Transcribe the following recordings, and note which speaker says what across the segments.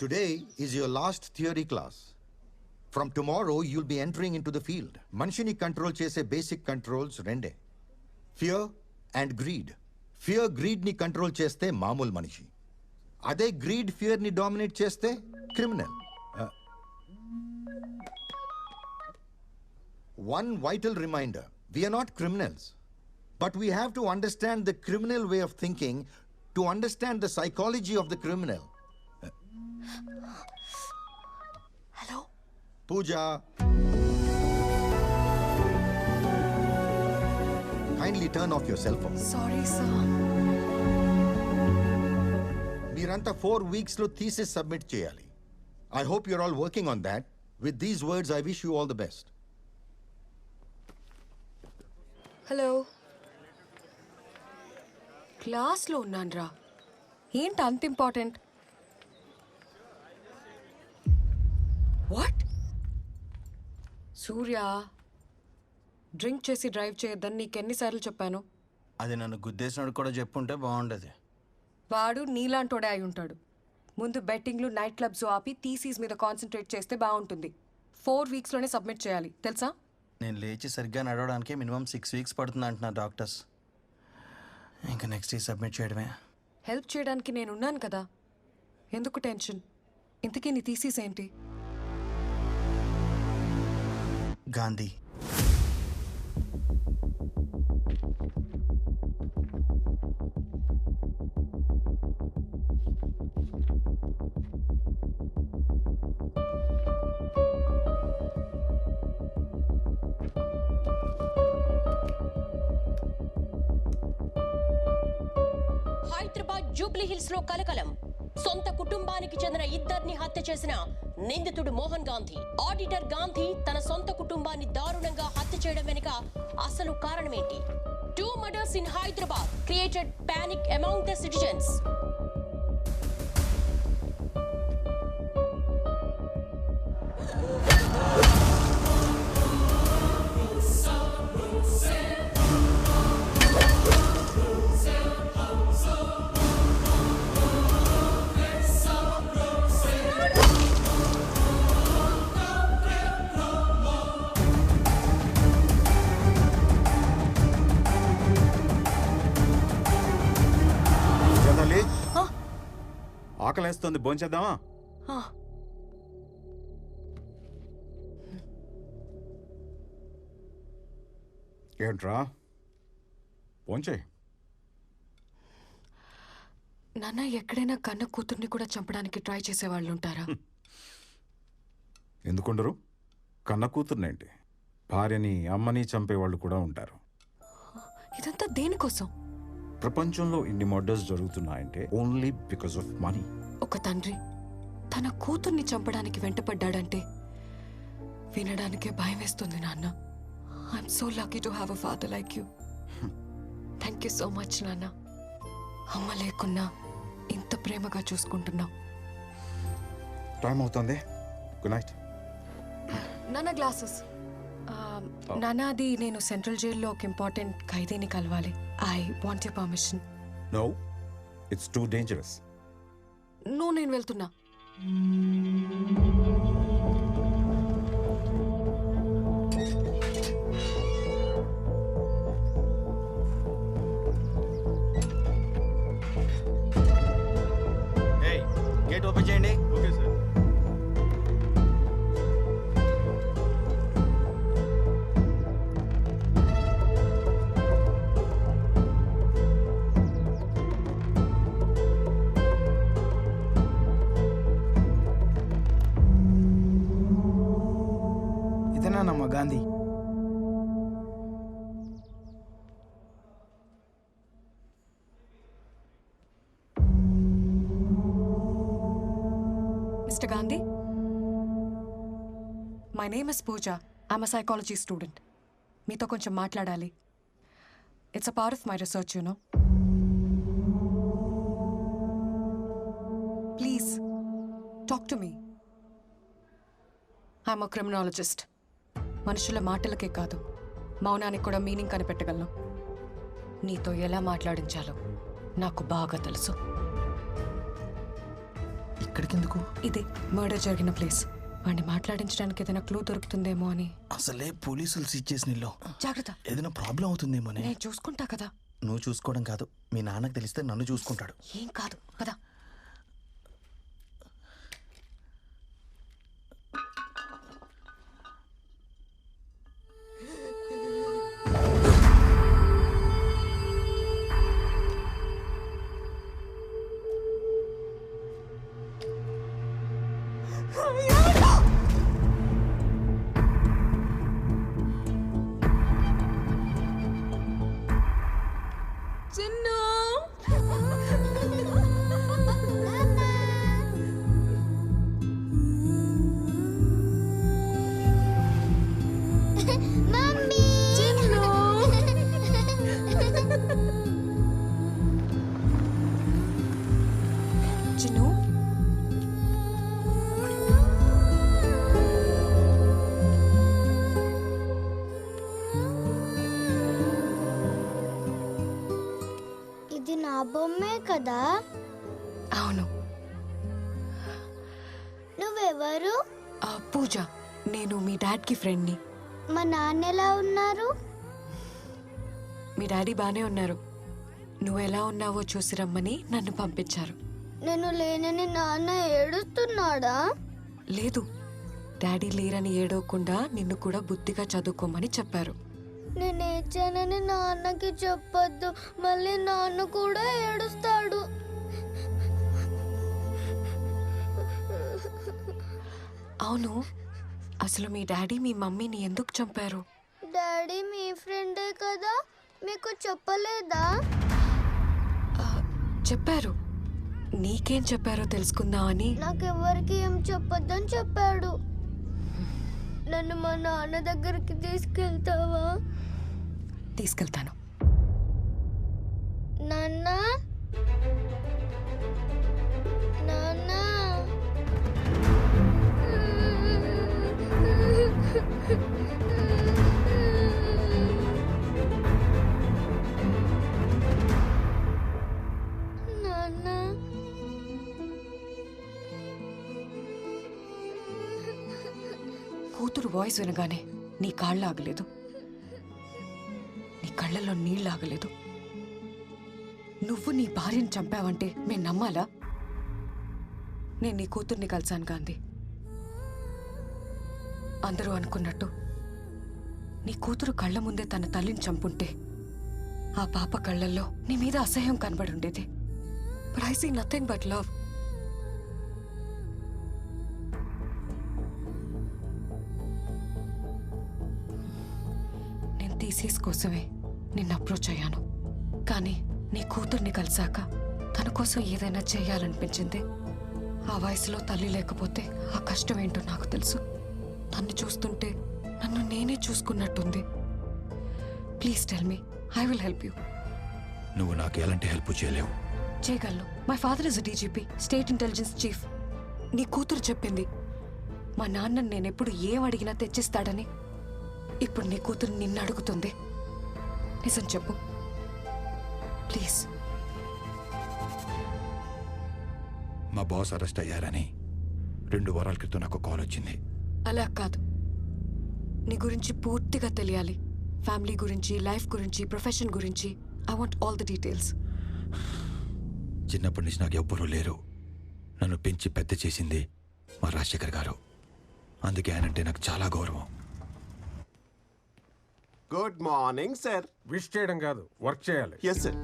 Speaker 1: Today is your last theory class. From tomorrow, you'll be entering into the field. Manishini control chese basic controls rende. Fear and greed. Fear greed ni control cheste mamul manishi. Ade greed fear ni dominate cheste criminal. One vital reminder, we are not criminals. But we have to understand the criminal way of thinking to understand the psychology of the criminal.
Speaker 2: Hello?
Speaker 1: Pooja. Kindly turn off your cell phone.
Speaker 2: Sorry, sir.
Speaker 1: Miranta 4 weeks lo thesis submit cheyali. I hope you're all working on that. With these words, I wish you all the best.
Speaker 2: Hello క్లాస్లో ఉన్నానురా. ఏంటి అంత important? What? Surya, drink చేసి drive చేయొద్దని నీకెన్నిసార్లు చెప్పాను?
Speaker 3: అది నన్ను గుద్దేసినాడు కూడా చెప్పుంటే బాగుండేది.
Speaker 2: వాడు నీలాంటోడే అయి ఉంటాడు. ముందు బెట్టింగ్లు, నైట్ క్లబ్స్ ఆపి థీసీస్ మీద కాన్సన్ట్రేట్ చేస్తే బాగుంటుంది. 4 వీక్స్లోనే సబ్మిట్ చేయాలి, తెలుసా?
Speaker 3: నేను లేచి సరిగ్గా నడవడానికి మినిమం 6 వీక్స్ పడుతుంది అంటున్నారు డాక్టర్స్. ఇంకా నెక్స్ట్ ఈ సబ్మిట్ చేయడమే.
Speaker 2: హెల్ప్ చేయడానికి నేనున్నాను కదా, ఎందుకు టెన్షన్? ఇంతకీ నీ థీసీస్ ఏంటి?
Speaker 3: గాంధీ.
Speaker 4: హైదరాబాద్ జూబ్లీ హిల్స్ లో కలకలం. సొంత కుటుంబానికి చెందిన ఇద్దరిని హత్య చేసిన నిందితుడు మోహన్ గాంధీ. ఆడిటర్ గాంధీ తన సొంత కుటుంబాన్ని దారుణంగా హత్య చేయడం వెనుక అసలు కారణమేంటి? 2 murders in Hyderabad created panic among the citizens.
Speaker 5: ఆకలేస్తుంది, భోంచేద్దామా? ఏంట్రా భోంచే.
Speaker 2: నాన్న, ఎక్కడైనా కన్న కూతుర్ని కూడా చంపడానికి ట్రై చేసేవాళ్ళు ఉంటారా?
Speaker 5: ఎందుకుండరు? కన్న కూతుర్నేంటి, భార్యని అమ్మని చంపేవాళ్ళు కూడా ఉంటారు.
Speaker 2: ఇదంతా దేనికోసం?
Speaker 5: ప్రపంచంలో ఇన్ని మర్డర్స్ జరుగుతున్నాయంటే ఓన్లీ బికాస్ ఆఫ్ మనీ.
Speaker 2: ఒక తండ్రి తన కూతుర్ని చంపడానికి వెంటపడ్డాడంటే వినడానికే భయం వేస్తుంది నాన్న. I'm so lucky to have a father like you. Thank you so much నాన్న. అమ్మ లేకున్నా ఇంత ప్రేమగా చూసుకుంటున్నావు.
Speaker 5: టైం అవుతుంది, గుడ్ నైట్.
Speaker 2: నాన్న గ్లాసెస్. నాన్న, అది నేను సెంట్రల్ జైల్లో ఒక ఇంపార్టెంట్ ఖైదీని కలవాలి. I want your permission.
Speaker 5: No, it's too dangerous.
Speaker 2: నేను వెళ్తున్నా.
Speaker 3: గేట్ ఓపెన్ చేయండి.
Speaker 5: Okay sir.
Speaker 6: ఇదేనానమ్మ Gandhi?
Speaker 2: Mr. Gandhi? My name is Pooja. I'm a psychology student. మీతో కొంచెం మాట్లాడాలి. It's a part of my research, you know. Please, talk to me. I'm a criminologist. మనుషుల మాటలకే కాదు, మౌనానికి కూడా మీనింగ్ కనిపెట్టగలను. నీతో ఎలా మాట్లాడించాలో నాకు బాగా తెలుసు.
Speaker 3: ఇక్కడికెందుకు?
Speaker 2: ఇదే మర్డర్ జరిగిన ప్లేస్. వాడిని మాట్లాడించడానికి ఏదైనా క్లూ దొరుకుతుందేమో అని.
Speaker 3: అసలే పోలీసులు సీజ్ చేసిన ఇల్లు.
Speaker 2: జాగ్రత్త,
Speaker 3: ఏదైనా ప్రాబ్లం అవుతుందేమోనే.
Speaker 2: నేను చూసుకుంటా కదా.
Speaker 3: నువ్వు చూసుకోవడం కాదు, మీ నాన్నకు తెలిస్తే నన్ను చూసుకుంటాడు.
Speaker 2: ఏం కాదు కదా. చిన్ను,
Speaker 7: ఇది నా బొమ్మే కదా.
Speaker 2: అవును.
Speaker 7: నువ్వెవరు?
Speaker 2: పూజ. నేను మీ డాడ్కి ఫ్రెండ్ని.
Speaker 7: మా నాన్న ఎలా ఉన్నారు?
Speaker 2: మీ డాడీ బానే ఉన్నారు. నువ్వు ఎలా ఉన్నావో చూసి రమ్మని నన్ను పంపించారు.
Speaker 7: నేను లేనని నాన్న ఏడుస్తున్నాడా?
Speaker 2: లేదు, డాడీ లేరని ఏడవకుండా నిన్ను కూడా బుద్ధిగా చదువుకోమని చెప్పారు.
Speaker 7: నేను ఏడ్చానని నాన్నకి చెప్పొద్దు, మళ్ళీ నాన్న కూడా ఏడుస్తాడు.
Speaker 2: అవును, అసలు మీ డాడీ మీ మమ్మీని ఎందుకు చంపారు?
Speaker 7: డాడీ మీ ఫ్రెండే కదా, మీకు చెప్పలేదా?
Speaker 2: చెప్పారు. నీకేం చెప్పారో తెలుసుకుందామని.
Speaker 7: నాకెవ్వరికి ఏం చెప్పొద్దని చెప్పాడు. నన్ను మా నాన్న దగ్గరికి తీసుకెళ్తావా?
Speaker 2: తీసుకెళ్తాను.
Speaker 7: నాన్న, నాన్న. నాన్న.
Speaker 2: కూతురు వాయిస్ వినగానే నీ కాళ్ళు ఆగలేదు, నీ కళ్ళల్లో నీళ్ళు ఆగలేదు. నువ్వు నీ భార్యను చంపావంటే మేము నమ్మాలా? నేను నీ కూతుర్ని కలిశాను గాంధీ. అందరూ అనుకున్నట్టు నీ కూతురు కళ్ళ ముందే తన తల్లిని చంపుంటే ఆ పాప కళ్ళల్లో నీ మీద అసహ్యం కనబడి ఉండేది. But I see nothing but love. నేను థీసిస్ కోసమే నిన్ను అప్రోచ్ అయ్యాను. కానీ నీ కూతుర్ని కలిసాక తన కోసం ఏదైనా చేయాలనిపించింది. ఆ వయసులో తల్లి లేకపోతే ఆ కష్టం ఏంటో నాకు తెలుసు. తన్ని చూస్తుంటే నన్ను నేనే చూసుకున్నట్టుంది. Please tell me, I will help you.
Speaker 1: నువ్వు నాకు ఎలాంటి హెల్ప్ చేయలేవు.
Speaker 2: చేయగలను. My father is DGP, state intelligence chief. నీ కూతురు చెప్పింది మా నాన్నని నేనెప్పుడు ఏం అడిగినా తెచ్చిస్తాడని. ఇప్పుడు నీ కూతురు నిన్ను అడుగుతుంది. నిజం చెప్పు ప్లీజ్.
Speaker 1: మా బాస్ అరెస్ట్ అయ్యారని 2 వారాల క్రితం నాకు కాల్ వచ్చింది.
Speaker 2: అలా కాదు, నీ గురించి పూర్తిగా తెలియాలి. ఫ్యామిలీ గురించి, లైఫ్ గురించి, ప్రొఫెషన్ గురించి. I want all the details.
Speaker 1: చిన్నప్పటి నుంచి నాకు ఎవ్వరూ లేరు. నన్ను పెంచి పెద్ద చేసింది మా రాజశేఖర్ గారు. అందుకే ఆయనంటే నాకు చాలా గౌరవం.
Speaker 8: Good morning sir.
Speaker 5: విష్ చేయడం కాదు, వర్క్ చేయాలి.
Speaker 8: Yes sir.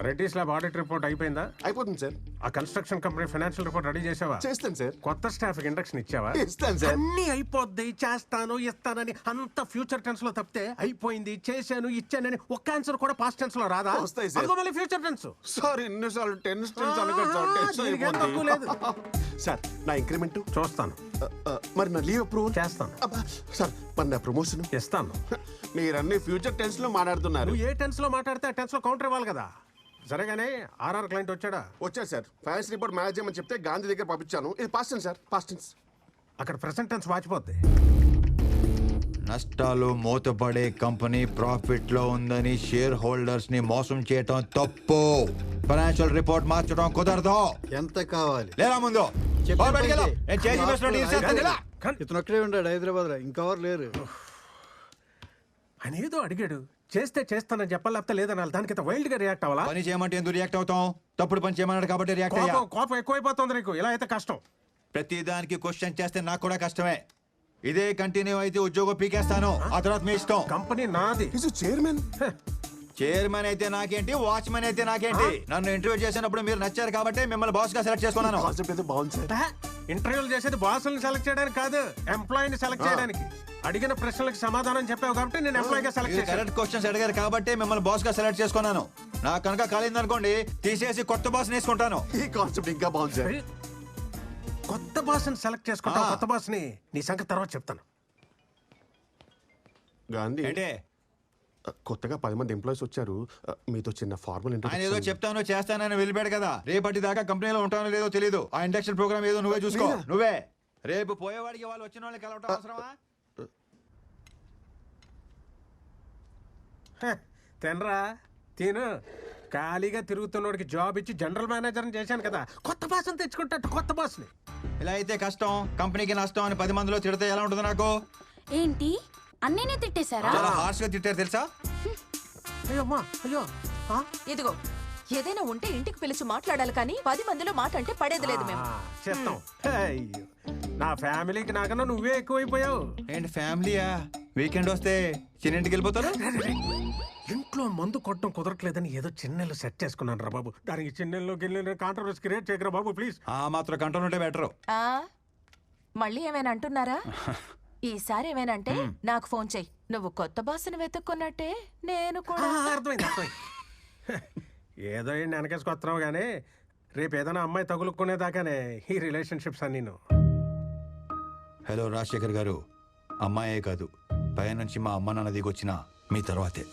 Speaker 5: Reddy's lab audit report అయిపోయిందా?
Speaker 8: అయిపోతుంది సార్.
Speaker 5: ఆ construction company financial report ready చేసావా?
Speaker 8: చేస్తాను సార్.
Speaker 5: కొత్త స్టాఫ్ ఇండక్షన్ ఇచ్చావా?
Speaker 8: ఇస్తాను సార్.
Speaker 5: అన్ని అయిపోద్ది, చేస్తాను, ఇస్తానని అంత ఫ్యూచర్ టెన్స్ లో తప్పితే అయిపోయింది, చేశాను, ఇచ్చానని ఒక్క ఆన్సర్ కూడా పాస్ట్ టెన్స్ లో రాదా?
Speaker 8: వస్తాయి సార్.
Speaker 5: అదిగో మళ్ళీ ఫ్యూచర్ టెన్స్.
Speaker 8: సార్ ఇన్నిసార్లు టెన్స్ అనకండి సార్. టెన్స్
Speaker 5: దీనికి ఏం తక్కువ లేదు.
Speaker 8: సార్ నా ఇంక్రిమెంట్
Speaker 5: చూస్తాను,
Speaker 8: మరి నా లీవ్ అప్రూవల్
Speaker 5: చేస్తాను,
Speaker 8: సార్. మరి నా ప్రమోషన్
Speaker 5: ఇస్తాను.
Speaker 8: మీరన్నీ ఫ్యూచర్ టెన్స్ లో మాట్లాడుతున్నారు.
Speaker 5: నువ్వు ఏ టెన్స్ లో మాట్లాడితే ఆ టెన్స్ లో కౌంటర్ ఇవ్వాలి కదా. సరేగానే ఆర్ఆర్ క్లయింట్ వచ్చాడా?
Speaker 8: వచ్చారు సార్. ఫైనాన్స్ రిపోర్ట్ మేనేజ్ చేయమని చెప్తే గాంధీ దగ్గర పంపించాను. ఇది past tense sir, past tense.
Speaker 5: అక్కడ ప్రెసెంట్ టెన్స్ వాచిపోద్ది.
Speaker 1: నష్టాలు మూతపడే కంపెనీ ప్రాఫిట్ లో ఉందని షేర్ హోల్డర్స్ ని మోసం చేయటం తప్పు. ఫైనాన్షియల్ రిపోర్ట్ మార్చడం కుదరదు.
Speaker 9: ఎంత కావాలి?
Speaker 1: లేదా ముందు
Speaker 6: ఇతను ఒక్కడే ఉన్నాడు హైదరాబాద్ లో, ఇంకెవరు లేరు.
Speaker 5: అనేదో అడిగాడు, చేస్తే చేస్తానని చెప్పాలి, లేకపోతే లేదనాలి. దానికి వైల్డ్ గా రియాక్ట్ అవ్వాలా?
Speaker 1: పని చేయమంటే ఎందుకు రియాక్ట్ అవుతాం? తప్పుడు పని చేయమన్నాడు కాబట్టి రియాక్ట్ అయ్యా.
Speaker 5: కోపం ఎక్కువైపోతుంది నీకు, ఇలా అయితే కష్టం.
Speaker 1: ప్రతి దానికి క్వశ్చన్ చేస్తే నాకు కూడా కష్టమే. ఇదే కంటిన్యూ అయితే ఉద్యోగం పీకేస్తాను. ఆ తర్వాత మీ ఇష్టం.
Speaker 5: కంపెనీ నాది.
Speaker 8: చైర్మన్.
Speaker 1: చైర్మన్ అయితే నాకేంటి, వాచ్మెన్ అయితే నాకేంటి? నన్ను ఇంటర్వ్యూ చేసినప్పుడు మీరు నచ్చారు కాబట్టి మిమ్మల్ని బాస్ గా సెలెక్ట్ చేసుకున్నాను.
Speaker 8: కాన్సెప్ట్ అయితే బాగుంది సార్.
Speaker 5: ఇంటర్వ్యూలు చేసేది బాసుల్ని సెలెక్ట్ చేయడానికి కాదు, ఎంప్లాయీని సెలెక్ట్ చేయడానికి. అడిగిన ప్రశ్నలకు సమాధానం చెప్పావు కాబట్టి నేను ఎంప్లాయీగా సెలెక్ట్ చేశాను.
Speaker 1: కరెక్ట్ క్వశ్చన్స్ అడిగారు కాబట్టి మిమ్మల్ని బాస్ గా సెలెక్ట్ చేసుకున్నాను. నాకు కనుక కాలిందనుకోండి, తీసేసి కొత్త బాస్ వేసుకుంటాను.
Speaker 8: ఈ కాన్సెప్ట్ ఇంకా బాగుంది సార్.
Speaker 5: కొత్త బాస్ని సెలెక్ట్ చేసుకుంటా. కొత్త బాస్ని నీ సంగతి తర్వాత చెప్తాను.
Speaker 8: గాంధీ,
Speaker 1: ఏంటే
Speaker 8: కొత్తగా 10 మంది ఎంప్లాయీస్ వచ్చారు, మీతో చిన్న ఫార్మల్
Speaker 1: ఆయన ఏదో చెప్తాను చేస్తానని వెళ్ళిపోయాడు కదా. రేపటి దాకా కంపెనీలో ఉంటానో లేదో తెలియదు. ఆ ఇండక్షన్ ప్రోగ్రామ్ ఏదో నువ్వే చూసుకో. నువ్వే రేపు పోయేవాడికి వాళ్ళు వచ్చిన వాళ్ళకి కలవటం అవసరమా?
Speaker 5: తినరా తిను. ఖాళీగా తిరుగుతున్నోడికి జాబ్ ఇచ్చి జనరల్ మేనేజర్ని చేశాను కదా. కొత్త బాస్ని తెచ్చుకుంటా, కొత్త బాస్ని.
Speaker 1: ఇలా అయితే కష్టం, కంపెనీకి నష్టం అని 10 మందిలో తిడితే ఎలా ఉంటుంది నాకు?
Speaker 7: ఏంటి అన్నీనే తిట్టేశారా?
Speaker 1: చాలా హార్ష్ గా తిట్టారు తెలుసా?
Speaker 5: అయ్యో అమ్మా, అయ్యో.
Speaker 2: ఇదిగో ఏదైనా ఉంటే ఇంటికి పిలిచి మాట్లాడాలి కానీ 10 మందిలో మాట అంటే పడేది లేదు మేము.
Speaker 5: చేస్తాం. అయ్యో, నా ఫ్యామిలీకి నాకన్నా నువ్వే ఎక్కువైపోయావు.
Speaker 1: ఏంటి ఫ్యామిలీయా? వీకెండ్ వస్తే చిన్నింటికి వెళ్ళిపోతారు.
Speaker 5: ఇంట్లో మందు కొట్టడం కుదరట్లేదని ఏదో చిన్నెళ్ళు సెట్ చేసుకున్నాను రా బాబు. దానికి చిన్నెల్లో గిన్నెలు కాంట్రవర్సీ క్రియేట్ చేయకరా బాబు ప్లీజ్.
Speaker 1: ఆ మాత్రం కంట్రోల్ ఉంటే బెటర్.
Speaker 2: మళ్ళీ ఏమైనా అంటున్నారా? ఈసారి ఏమైనంటే నాకు ఫోన్ చెయ్యి. నువ్వు కొత్త బాస్ని వెతుక్కున్నట్టే నేను కూడా.
Speaker 5: అర్థమైంది అర్థమైంది. ఏదో ఏంటి వెనకేసుకొస్తున్నావు కానీ రేపు ఏదైనా అమ్మాయి తగులుకునేదాకానే ఈ రిలేషన్షిప్స్ అన్నీ.
Speaker 1: హలో రాజశేఖర్ గారు, అమ్మాయే కాదు పై నుంచి మా అమ్మ నాన్న దిగొచ్చిన మీ తర్వాతే.